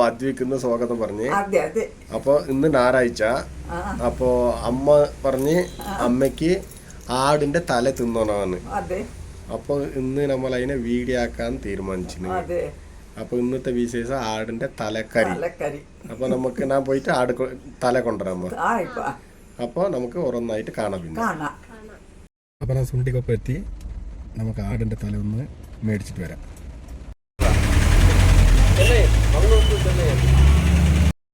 അദ്വിക്കുന്ന സ്വാഗതം പറഞ്ഞ്. അപ്പൊ ഇന്ന് ഞായറാഴ്ച. അപ്പൊ അമ്മ പറഞ്ഞ് അമ്മയ്ക്ക് ആടിന്റെ തല തിന്നോണാന്ന്. അപ്പൊ ഇന്ന് നമ്മൾ അതിനെ വീഡിയോ ആക്കാൻ തീരുമാനിച്ചു. അപ്പൊ ഇന്നത്തെ വിശേഷം ആടിന്റെ തലക്കറി. അപ്പൊ നമുക്ക് ഞാൻ പോയിട്ട് ആട് തല കൊണ്ടുവരാൻ. അപ്പൊ നമുക്ക് ഓരോന്നായിട്ട് കാണാം. പിന്നെ അപ്പൊ ഞാൻ സുണ്ടിക്കൊപ്പം എത്തി. നമുക്ക് ആടിന്റെ തല ഒന്ന് മേടിച്ചിട്ട് വരാം.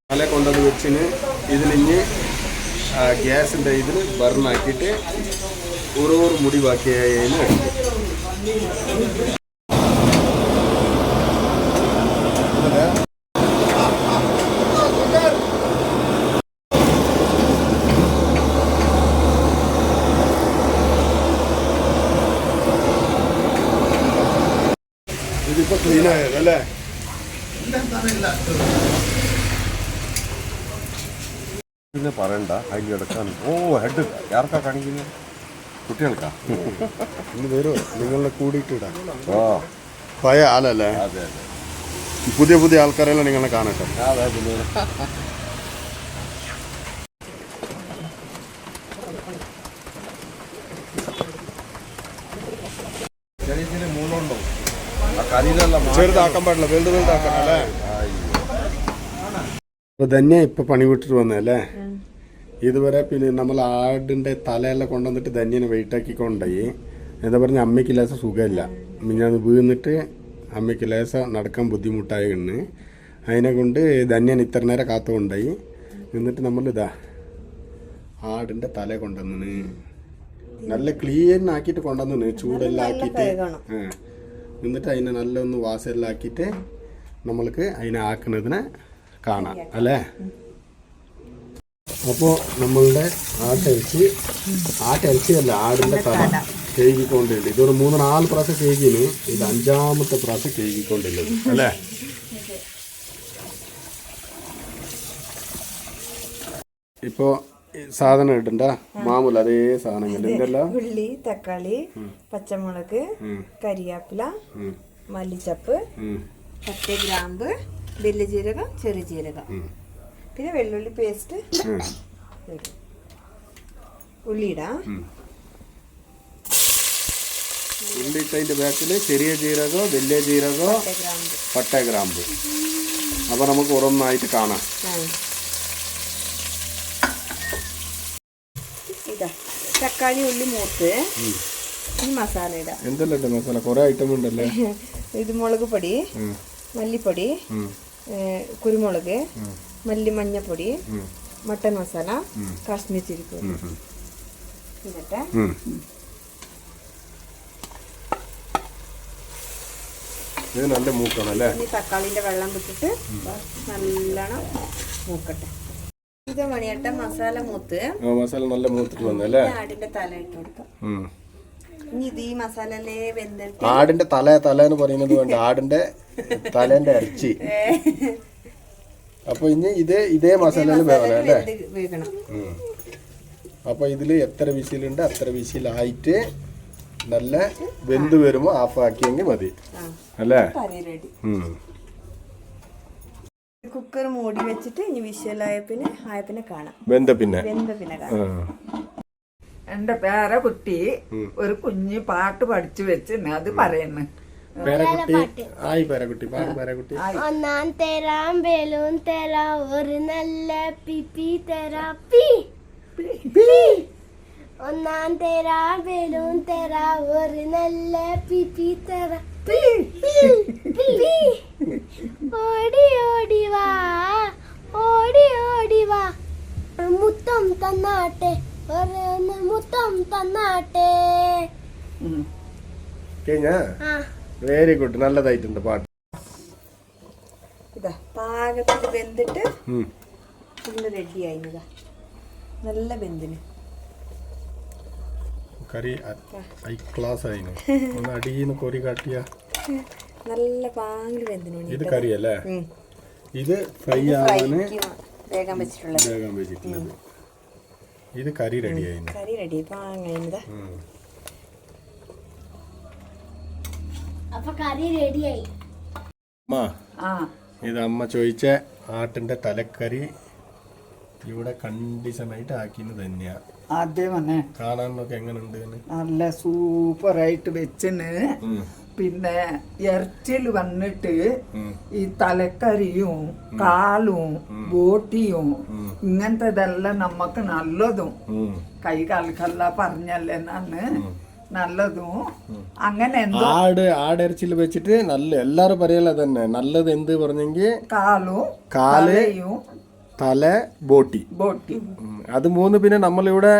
തല കൊണ്ടത് വെച്ചിന് ഇതിലിഞ്ഞ് ഗ്യാസിന്റെ ഇതിൽ ബർണാക്കിയിട്ട് ഓരോ മുടി ബാക്കിയായതിന് ഇതിപ്പോ ക്ലീൻ ആയത് അല്ലേ? പറയണ്ട അതിൽ എടുക്കാൻ. ഹെഡ് ആർക്കാ കാണിക്കുന്നത്? കുട്ടികൾക്കാ. ഇന്ന് വരുമോ നിങ്ങളെ കൂടിയിട്ടിടാം? പഴയ ആളല്ലേ? അതെ അതെ. പുതിയ പുതിയ ആൾക്കാരെല്ലാം നിങ്ങളെ കാണട്ടെ. ചെറിയ ചെറിയ മൂന്നുണ്ടോ? ചെറുതാക്കാൻ പാടില്ല, വലുത് വലുതാക്കണം അല്ലേ? അപ്പൊ ധന്യ ഇപ്പൊ പണി വിട്ടിട്ട് വന്നല്ലേ? ഇതുവരെ പിന്നെ നമ്മൾ ആടിന്റെ തലയെല്ലാം കൊണ്ടുവന്നിട്ട് ധന്യനെ വെയിറ്റാക്കി കൊണ്ടുപോയി. എന്താ പറഞ്ഞ അമ്മയ്ക്ക് ലേശം സുഖമില്ല. ഞാൻ വീണിട്ട് അമ്മയ്ക്ക് ലേശം നടക്കാൻ ബുദ്ധിമുട്ടായിരുന്നു. അതിനെ കൊണ്ട് ധന്യൻ ഇത്ര നേരം കാത്തുകൊണ്ടായി. എന്നിട്ട് നമ്മൾ ഇതാ ആടിന്റെ തല കൊണ്ടുവന്നു. നല്ല ക്ലീൻ ആക്കിയിട്ട് കൊണ്ടുവന്നു, ചൂടെല്ലാം ആക്കിയിട്ട്. എന്നിട്ട് അതിനെ നല്ല ഒന്ന് വാസെല്ലാം ആക്കിയിട്ട് നമ്മൾക്ക് അതിനെ ആക്കുന്നതിനെ കാണാം അല്ലേ? അപ്പോൾ നമ്മളുടെ ആട്ടിറച്ചിയല്ല ആടിൻ്റെ തല കേകിക്കൊണ്ടുണ്ട്. ഇതൊരു 3-4 പ്രാവശ്യം കേകിന്. ഇത് 5ാമത്തെ പ്രാവശ്യം കേകിക്കൊണ്ടുള്ളത് അല്ലേ? ഇപ്പോൾ സാധനം ഇടണ്ട മാമൂല അതേ സാധനങ്ങൾ എന്തെല്ലാം? ഉള്ളി, തക്കാളി, പച്ചമുളക്, കരിയാപ്പില, മല്ലിച്ചപ്പ്, പത്ത് ഗ്രാമ്പ്, വലിയ ജീരകം, ചെറിയ ജീരകം, പിന്നെ വെള്ളുള്ളി പേസ്റ്റ്. ഉള്ളിയിടാം. ഉള്ളിട്ടതിന്റെ ബാക്കിൽ ചെറിയ ജീരകോ വലിയ ജീരകോ പട്ട ഗ്രാമ്പ്. അപ്പൊ നമുക്ക് ഓരോന്നായിട്ട് കാണാം. ഇതാ തക്കാളി, ഉള്ളി മൂത്ത് ഈ മസാല ഇടാം. എന്തെല്ലാം മസാല? കുറെ ഐറ്റം ഉണ്ടല്ലേ? ഇത് മുളക് പൊടി, മല്ലിപ്പൊടി, കുരുമുളക്, മഞ്ഞപ്പൊടി, മട്ടൻ മസാല, കാശ്മീർ ചില്ലി പൊടി എന്നിട്ട് ഇത് നല്ല മൂക്കണം അല്ലേ? ഈ തക്കാളിന്റെ വെള്ളം വിട്ടിട്ട് നല്ലോണം മൂക്കട്ടെ. ഇത് മണിയട്ട മസാല മൂത്ത്. മസാല നല്ല മൂത്തിട്ട് വന്നല്ലേ? ആടിന്റെ തല ഇട്ട് കൊടുക്കാം. ഇനി ഇത് ഈ മസാലയിലേ വെന്തിട്ട് ആടിന്റെ തല എന്ന് പറയുന്നത് വേണ്ട, ആടിന്റെ തലേന്റെ ഇറച്ചി. അപ്പൊ ഇനി ഇതേ മസാലയിൽ വേണം അല്ലേ? അപ്പൊ ഇതില് എത്ര വിസിലുണ്ട് അത്ര വിസിലായിട്ട് നല്ല വെന്ത് വരുമ്പോ ഓഫ് ആക്കിയെങ്കിൽ മതി അല്ലേ? കുക്കർ മൂടി വെച്ചിട്ട് ഇനി വിഷലായ പിന്നെ കാണാം. വെന്ത പിന്നെ കാണാം. എന്റെ പേരക്കുട്ടി ഒരു കുഞ്ഞു പാട്ട് പഠിച്ചു വെച്ച് അത് പറയുന്നു. ഒന്നാം തരാം ബലൂൺ തരാ ഒരു നല്ല പിപ്പി തരാ പി. ഒന്നാം തരാ ബലൂൺ തരാ ഒരു നല്ല പിപ്പി തരാ പി. ഓടി ഓടി വാ, ഓടി ഓടി വാ, മുത്തം തന്നാട്ടെ, ഒരു മുത്തം തന്നാട്ടെ. വെരി ഗുഡ്, നല്ലതായിട്ടുണ്ട് പാട്ട്. ഇതാ പാകത്തിൽ വെന്തിട്ട് റെഡി ആയിതാ. നല്ല വെന്തിന് കറി ഹൈ ക്ലാസ് ആയിരുന്നു. ഒന്ന് അടിയിന്ന് കോരി കാട്ടിയ നല്ല പാങ്ങിൽ വെന്തിന്. ഇത് കറി അല്ലേ? ഇത് ഫ്രൈ ആവാന് വേഗം വെച്ചിട്ടുള്ളത്. ഇത് കറി റെഡിയായി കറി റെഡി ഇപ്പൊ അങ്ങനെ അപ്പൊ കറി റെഡിയായി. അമ്മ ആ ഇത് അമ്മ ചോദിച്ച ആട്ടിന്റെ തലക്കറി ഇവിടെ കണ്ടീഷനായിട്ട് ആക്കിയത് തന്നെയാ. അതെ മനെ കാണാനൊക്കെ എങ്ങനെയുണ്ട്? നല്ല സൂപ്പറായിട്ട് വെച്ചിന്. പിന്നെ ഇറച്ചിൽ വന്നിട്ട് ഈ തലക്കറിയും കാലും ബോട്ടിയും ഇങ്ങനത്തെതെല്ലാം നമുക്ക് നല്ലതും കൈ കാൽക്കല്ല പറഞ്ഞല്ലേ എന്നാണ് നല്ലതും. അങ്ങനെ എന്തോ ആടിറച്ചിൽ വെച്ചിട്ട് നല്ല എല്ലാരും പറയല തന്നെ നല്ലത് എന്ത് പറഞ്ഞെങ്കിൽ കാലും കാല് തലയും തല ബോട്ടി ബോട്ടി. അത് മൂന്ന് പിന്നെ നമ്മളിവിടെ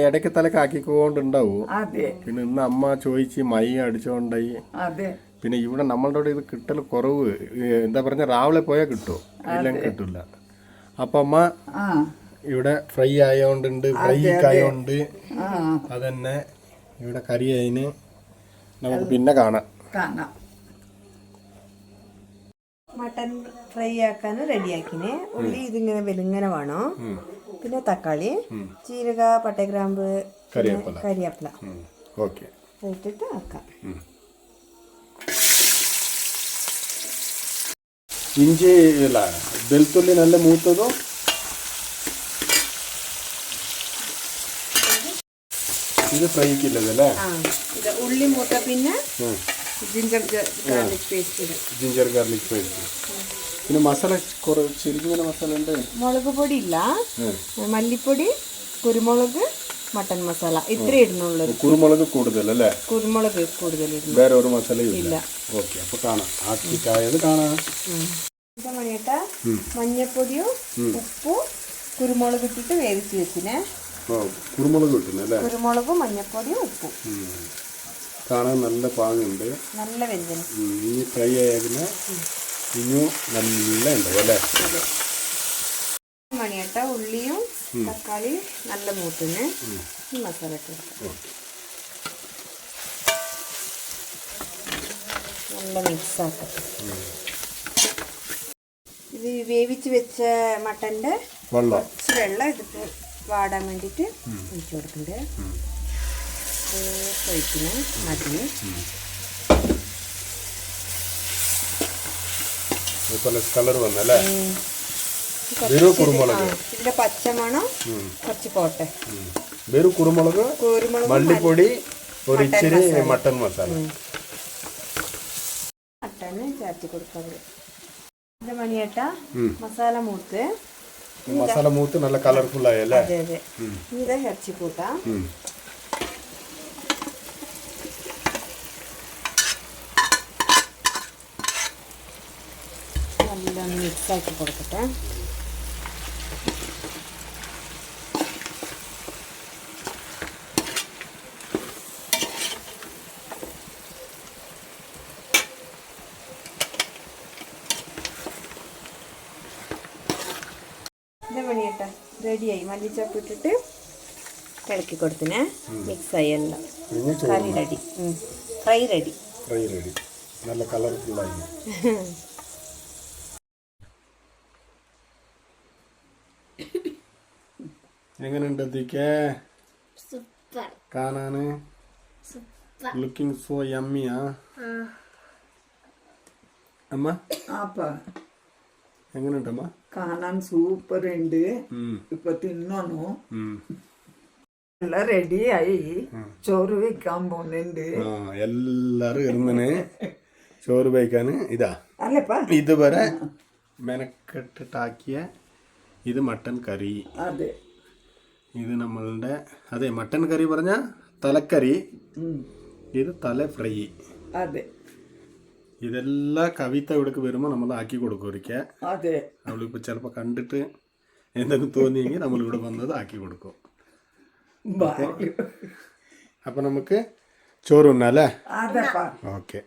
ഇടയ്ക്ക് തലക്ക് ആക്കിക്കൊണ്ടുണ്ടാവും. അതെ പിന്നെ ഇന്ന് അമ്മ ചോദിച്ച് മൈ അടിച്ചോണ്ടായി. അതെ പിന്നെ ഇവിടെ നമ്മളുടെ അവിടെ ഇത് കിട്ടൽ കുറവ്. എന്താ പറഞ്ഞ രാവിലെ പോയാൽ കിട്ടും, ഇല്ലെങ്കിൽ കിട്ടില്ല. അപ്പൊ അമ്മ ആ ഇവിടെ ഫ്രൈ ആയോണ്ടുണ്ട്, ഫ്രൈ ആയോണ്ട് അതന്നെ ഇവിടെ കറി അതിന് നമുക്ക് പിന്നെ കാണാം. കാണാം. മട്ടൻ ഫ്രൈ ആക്കാൻ റെഡിയാക്കിന്. ഉള്ളി ഇതിങ്ങനെ വെലിങ്ങനെ വേണോ, പിന്നെ തക്കാളി, ജീരക, പട്ടഗ്രാമ്പ്, കരിയാപ്പില ഓക്കെ ഇട്ടിട്ട് ആക്കാം. ഇഞ്ചി ഇല്ല വെളുത്തുള്ളി നല്ല മൂത്തതും ഇത് ഫ്രൈക്കില്ലതല്ലേ? ഇത് ഉള്ളി മൂത്ത പിന്നെ ginger garlic paste ginger garlic paste. പിന്നെ മസാല ചെറുങ്ങനെ മസാല ഉണ്ട്. മുളക് പൊടി ഇല്ല, മല്ലിപ്പൊടി, കുരുമുളക്, മട്ടൻ മസാല ഇത്രേ ഇടുന്നുള്ളത്. കുരുമുളക് കൂടുതൽ അല്ലേ? കുരുമുളക് കൂടുതൽ ഇടുന്നു, വേറെ ഒരു മസാലയും ഇല്ല. ഓക്കെ അപ്പൊ കാണാം, ആക്കിട്ടായത് കാണാം. മണിയേട്ട മഞ്ഞപ്പൊടിയും ഉപ്പും കുരുമുളക് ഇട്ടിട്ട് വേവിച്ച് വെച്ചിനെ. കുരുമുളക് കിട്ടുന്നല്ലേ? കുരുമുളകും മഞ്ഞപ്പൊടിയും ഉപ്പും കാണാൻ നല്ല പാങ്ങുണ്ട്, നല്ല വ്യഞ്ജനം. ഇനി ഫ്രൈ ആയതിന് ഇനിയും നല്ല ഉണ്ടാവും അല്ലേ? മണിയേട്ട ഉള്ളിയും തക്കാളി നല്ല മൂത്തിന് ഈ മസാല ഇട്ട് നല്ല മിക്സ് ആക്കട്ടെ. ഇത് വേവിച്ച് വെച്ച മട്ടൻ്റെ കുറച്ച് വെള്ളം എടുത്ത് വാടാൻ വേണ്ടിയിട്ട് ഒഴിച്ചു കൊടുക്കണ്ടേ. ഒഴിക്കുന്നു മതി. കളർ വന്നല്ലേ? കുരുമുളക് ഇതിന്റെ പച്ചമണം കുറച്ച് പോട്ടെ. വെറും കുരുമുളക്, മല്ലിപ്പൊടി, ഒരു ഇച്ചിരി മട്ടൻ മസാല, മട്ടന് ചേർത്ത് കൊടുക്കുന്നത്. ഇതിന്റെ മണിയേട്ട മസാല മൂത്ത് നല്ല കളർഫുൾ ആയല്ലേ? അതെ അതെ. ഇത് ഇറച്ചി കൂട്ടാം. നല്ല മിക്സ് ആക്കി കൊടുക്കട്ടെ. മണിയേട്ട റെഡിയായി. മല്ലിച്ചപ്പ് ഇട്ടിട്ട് ഇളക്കി കൊടുത്തിനെ. മിക്സായി എല്ലാം. കറി റെഡി, ഫ്രൈ റെഡി. നല്ല കളർഫുൾ ആയി. എങ്ങനെയുണ്ട് എത്തിക്കേ? സൂപ്പർ. കാണാന് ലുക്കിംഗ് സോ യമ്മിയാ അമ്മ? എങ്ങനെയുണ്ടമ്മ? കാണാൻ സൂപ്പർ ഉണ്ട്. ഇപ്പൊ തിന്നണു. എല്ലാം റെഡിയായി. ചോറ് വെക്കാൻ പോകുന്നുണ്ട്. എല്ലാരും ഇരുന്നിന് ചോറ് വയ്ക്കാൻ. ഇതാ അല്ലപ്പാ ഇതുവരെ മെനക്കെട്ടിട്ടാക്കിയ ഇത് മട്ടൻ കറി. അതെ, ഇത് നമ്മളുടെ അതെ മട്ടൻ കറി പറഞ്ഞ തലക്കറി. ഇത് തല ഫ്രൈ. അതെ, ഇതെല്ലാം കവിത ഇവിടേക്ക് വരുമ്പോൾ നമ്മൾ ആക്കി കൊടുക്കും ഒരിക്കൽ. അതെ, അവളിപ്പോൾ ചിലപ്പോൾ കണ്ടിട്ട് എന്തെങ്കിലും തോന്നിയെങ്കിൽ നമ്മളിവിടെ വന്നത് ആക്കി കൊടുക്കും. അപ്പം നമുക്ക് ചോറ് ഉണ്ണാല്ലേ? അതെപ്പാ. ഓക്കെ.